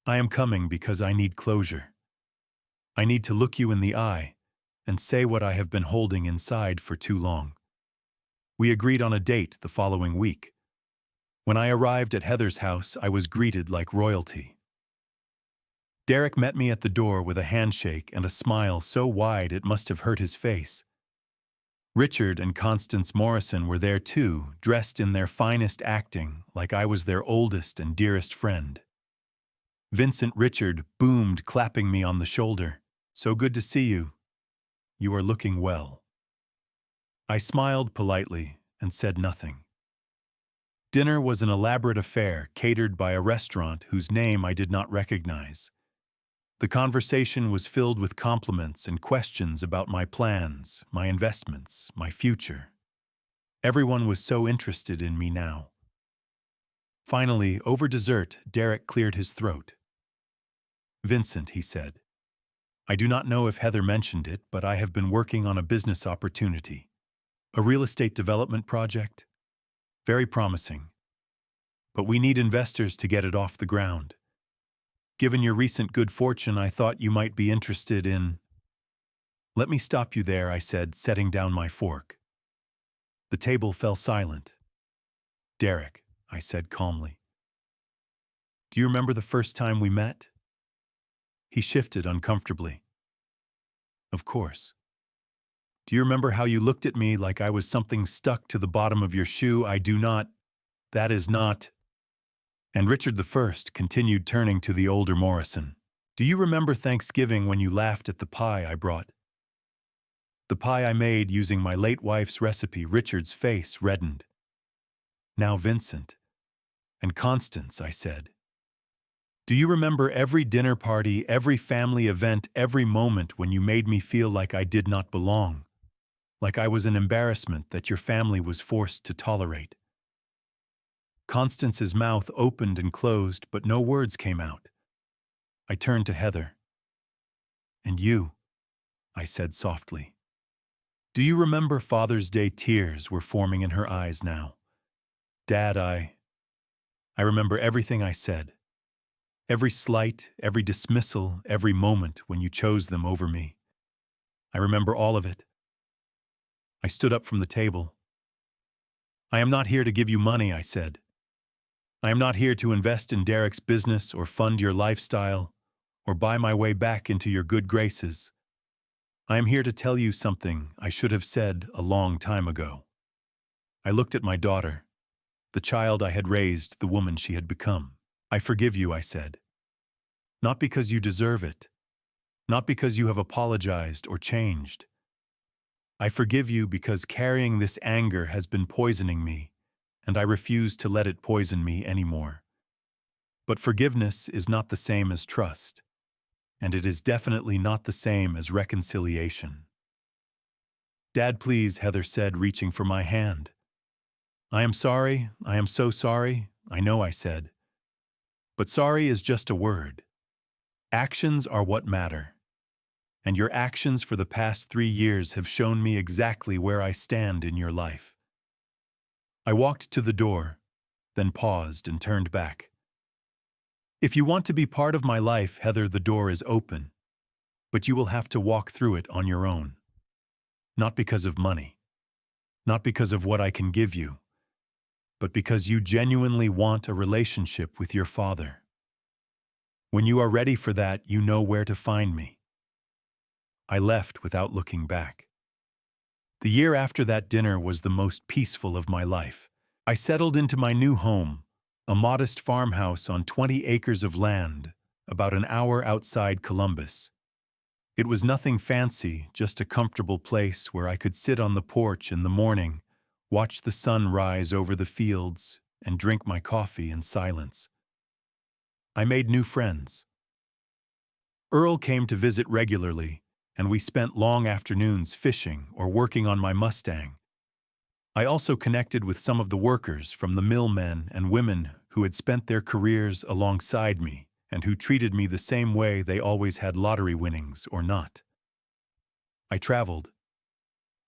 I am coming because I need closure. I need to look you in the eye and say what I have been holding inside for too long. We agreed on a date the following week. When I arrived at Heather's house, I was greeted like royalty. Derek met me at the door with a handshake and a smile so wide it must have hurt his face. Richard and Constance Morrison were there too, dressed in their finest acting, like I was their oldest and dearest friend. Vincent Richard boomed, clapping me on the shoulder. "So good to see you. You are looking well." I smiled politely and said nothing. Dinner was an elaborate affair catered by a restaurant whose name I did not recognize. The conversation was filled with compliments and questions about my plans, my investments, my future. Everyone was so interested in me now. Finally, over dessert, Derek cleared his throat. "Vincent," he said, "I do not know if Heather mentioned it, but I have been working on a business opportunity. A real estate development project. Very promising. But we need investors to get it off the ground. Given your recent good fortune, I thought you might be interested in—" "Let me stop you there," I said, setting down my fork. The table fell silent. "Derek," I said calmly, "do you remember the first time we met?" He shifted uncomfortably. "Of course. Do you remember how you looked at me like I was something stuck to the bottom of your shoe? I do not. That is not—" And Richard the First continued, turning to the older Morrison. "Do you remember Thanksgiving when you laughed at the pie I brought? The pie I made using my late wife's recipe." Richard's face reddened. "Now, Vincent and Constance," I said, "do you remember every dinner party, every family event, every moment when you made me feel like I did not belong? Like I was an embarrassment that your family was forced to tolerate?" Constance's mouth opened and closed, but no words came out. I turned to Heather. "And you," I said softly. "Do you remember Father's Day?" Tears were forming in her eyes now. "Dad, I remember everything I said. Every slight, every dismissal, every moment when you chose them over me. I remember all of it." I stood up from the table. "I am not here to give you money," I said. "I am not here to invest in Derek's business or fund your lifestyle or buy my way back into your good graces. I am here to tell you something I should have said a long time ago." I looked at my daughter, the child I had raised, the woman she had become. "I forgive you," I said. "Not because you deserve it. Not because you have apologized or changed. I forgive you because carrying this anger has been poisoning me, and I refuse to let it poison me anymore. But forgiveness is not the same as trust, and it is definitely not the same as reconciliation." "Dad, please," Heather said, reaching for my hand. "I am sorry. I am so sorry. I know," I said. "But sorry is just a word. Actions are what matter. And your actions for the past 3 years have shown me exactly where I stand in your life." I walked to the door, then paused and turned back. "If you want to be part of my life, Heather, the door is open, but you will have to walk through it on your own. Not because of money, not because of what I can give you, but because you genuinely want a relationship with your father. When you are ready for that, you know where to find me." I left without looking back. The year after that dinner was the most peaceful of my life. I settled into my new home, a modest farmhouse on 20 acres of land, about an hour outside Columbus. It was nothing fancy, just a comfortable place where I could sit on the porch in the morning, watch the sun rise over the fields, and drink my coffee in silence. I made new friends. Earl came to visit regularly, and we spent long afternoons fishing or working on my Mustang. I also connected with some of the workers from the mill, men and women who had spent their careers alongside me and who treated me the same way they always had, lottery winnings or not. I traveled.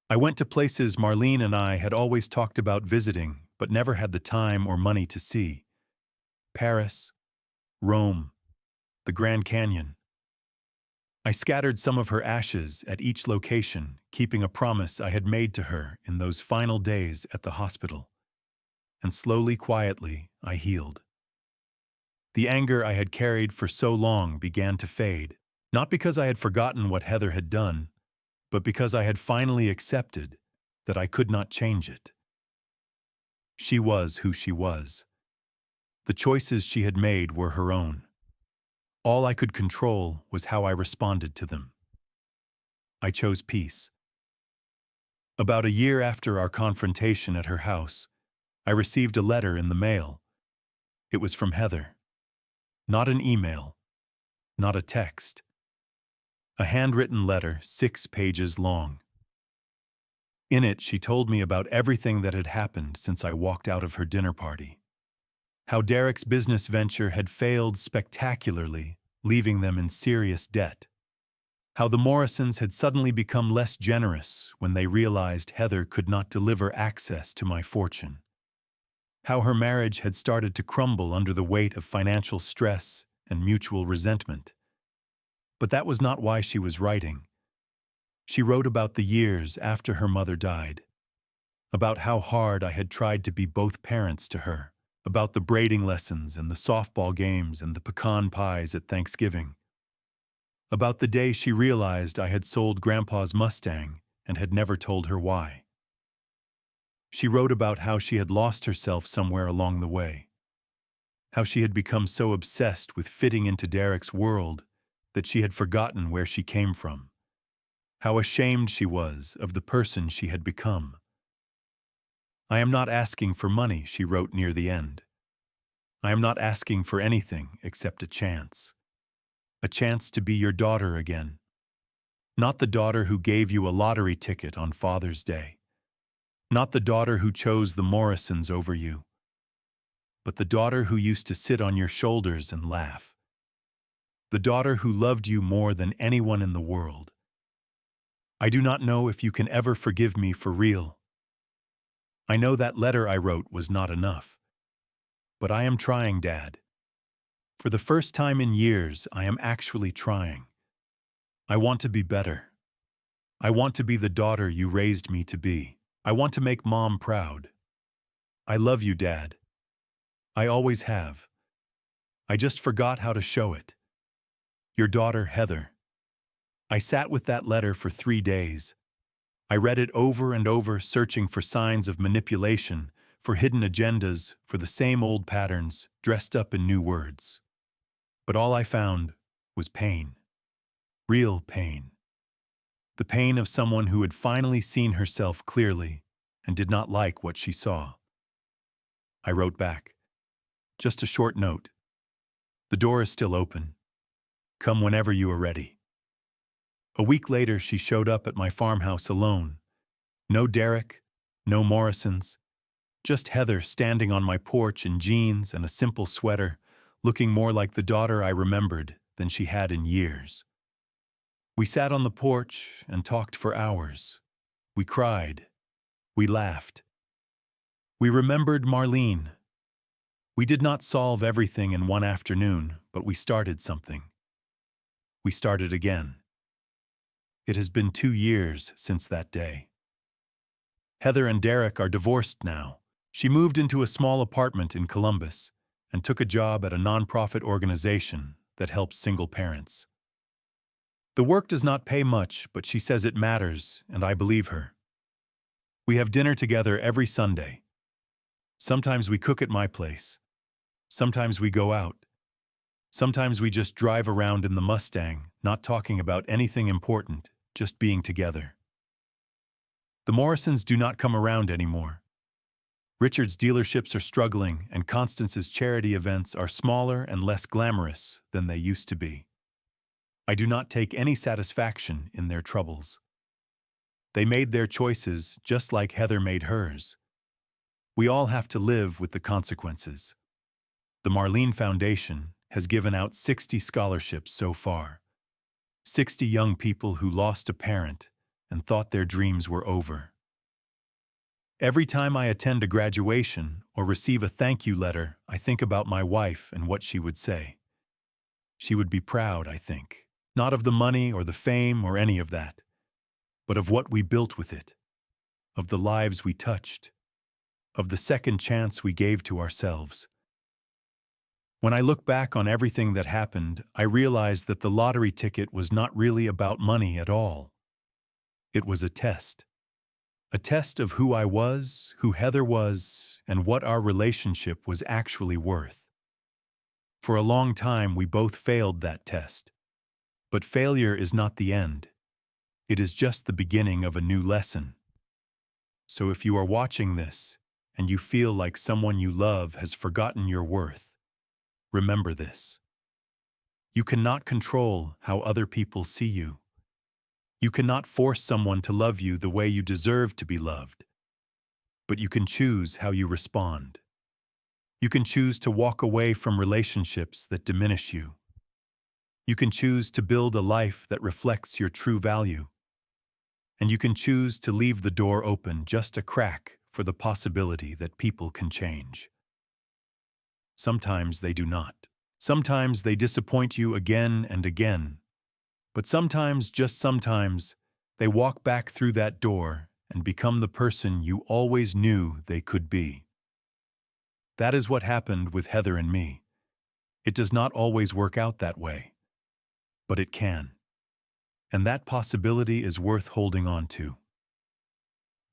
I went to places Marlene and I had always talked about visiting but never had the time or money to see. Paris, Rome, the Grand Canyon. I scattered some of her ashes at each location, keeping a promise I had made to her in those final days at the hospital. And slowly, quietly, I healed. The anger I had carried for so long began to fade, not because I had forgotten what Heather had done, but because I had finally accepted that I could not change it. She was who she was. The choices she had made were her own. All I could control was how I responded to them. I chose peace. About a year after our confrontation at her house, I received a letter in the mail. It was from Heather. Not an email, not a text. A handwritten letter, 6 pages long. In it, she told me about everything that had happened since I walked out of her dinner party. How Derek's business venture had failed spectacularly, leaving them in serious debt. How the Morrisons had suddenly become less generous when they realized Heather could not deliver access to my fortune. How her marriage had started to crumble under the weight of financial stress and mutual resentment. But that was not why she was writing. She wrote about the years after her mother died, about how hard I had tried to be both parents to her, about the braiding lessons and the softball games and the pecan pies at Thanksgiving, about the day she realized I had sold Grandpa's Mustang and had never told her why. She wrote about how she had lost herself somewhere along the way, how she had become so obsessed with fitting into Derek's world that she had forgotten where she came from, how ashamed she was of the person she had become. I am not asking for money, she wrote near the end. I am not asking for anything except a chance to be your daughter again. Not the daughter who gave you a lottery ticket on Father's Day. Not the daughter who chose the Morrisons over you, but the daughter who used to sit on your shoulders and laugh. The daughter who loved you more than anyone in the world. I do not know if you can ever forgive me for real. I know that letter I wrote was not enough. But I am trying, Dad. For the first time in years, I am actually trying. I want to be better. I want to be the daughter you raised me to be. I want to make Mom proud. I love you, Dad. I always have. I just forgot how to show it. Your daughter, Heather. I sat with that letter for 3 days. I read it over and over, searching for signs of manipulation, for hidden agendas, for the same old patterns, dressed up in new words. But all I found was pain. Real pain. The pain of someone who had finally seen herself clearly and did not like what she saw. I wrote back. Just a short note. The door is still open. Come whenever you are ready. A week later, she showed up at my farmhouse alone. No Derek, no Morrisons, just Heather standing on my porch in jeans and a simple sweater, looking more like the daughter I remembered than she had in years. We sat on the porch and talked for hours. We cried. We laughed. We remembered Marlene. We did not solve everything in one afternoon, but we started something. We started again. It has been 2 years since that day. Heather and Derek are divorced now. She moved into a small apartment in Columbus and took a job at a nonprofit organization that helps single parents. The work does not pay much, but she says it matters, and I believe her. We have dinner together every Sunday. Sometimes we cook at my place. Sometimes we go out. Sometimes we just drive around in the Mustang, not talking about anything important, just being together. The Morrisons do not come around anymore. Richard's dealerships are struggling, and Constance's charity events are smaller and less glamorous than they used to be. I do not take any satisfaction in their troubles. They made their choices just like Heather made hers. We all have to live with the consequences. The Marlene Foundation has given out 60 scholarships so far. 60 young people who lost a parent and thought their dreams were over. Every time I attend a graduation or receive a thank you letter, I think about my wife and what she would say. She would be proud, I think, not of the money or the fame or any of that, but of what we built with it, of the lives we touched, of the second chance we gave to ourselves. When I look back on everything that happened, I realized that the lottery ticket was not really about money at all. It was a test. A test of who I was, who Heather was, and what our relationship was actually worth. For a long time, we both failed that test. But failure is not the end. It is just the beginning of a new lesson. So if you are watching this, and you feel like someone you love has forgotten your worth, remember this. You cannot control how other people see you. You cannot force someone to love you the way you deserve to be loved. But you can choose how you respond. You can choose to walk away from relationships that diminish you. You can choose to build a life that reflects your true value. And you can choose to leave the door open just a crack for the possibility that people can change. Sometimes they do not. Sometimes they disappoint you again and again. But sometimes, just sometimes, they walk back through that door and become the person you always knew they could be. That is what happened with Heather and me. It does not always work out that way, but it can. And that possibility is worth holding on to.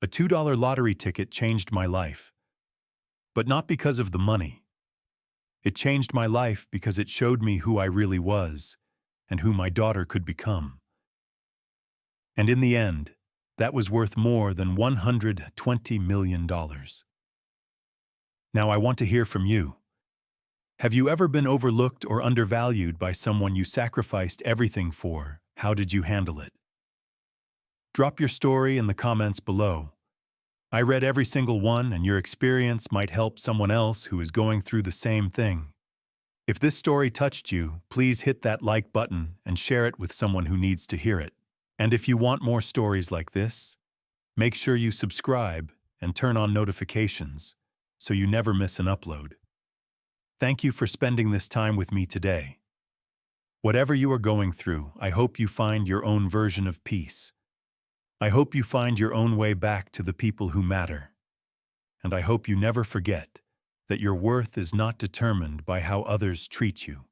A $2 lottery ticket changed my life, but not because of the money. It changed my life because it showed me who I really was and who my daughter could become. And in the end, that was worth more than $120 million. Now I want to hear from you. Have you ever been overlooked or undervalued by someone you sacrificed everything for? How did you handle it? Drop your story in the comments below. I read every single one, and your experience might help someone else who is going through the same thing. If this story touched you, please hit that like button and share it with someone who needs to hear it. And if you want more stories like this, make sure you subscribe and turn on notifications so you never miss an upload. Thank you for spending this time with me today. Whatever you are going through, I hope you find your own version of peace. I hope you find your own way back to the people who matter. And I hope you never forget that your worth is not determined by how others treat you.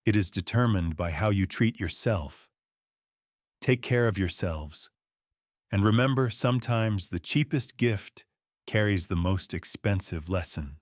It is determined by how you treat yourself. Take care of yourselves. And remember, sometimes the cheapest gift carries the most expensive lesson.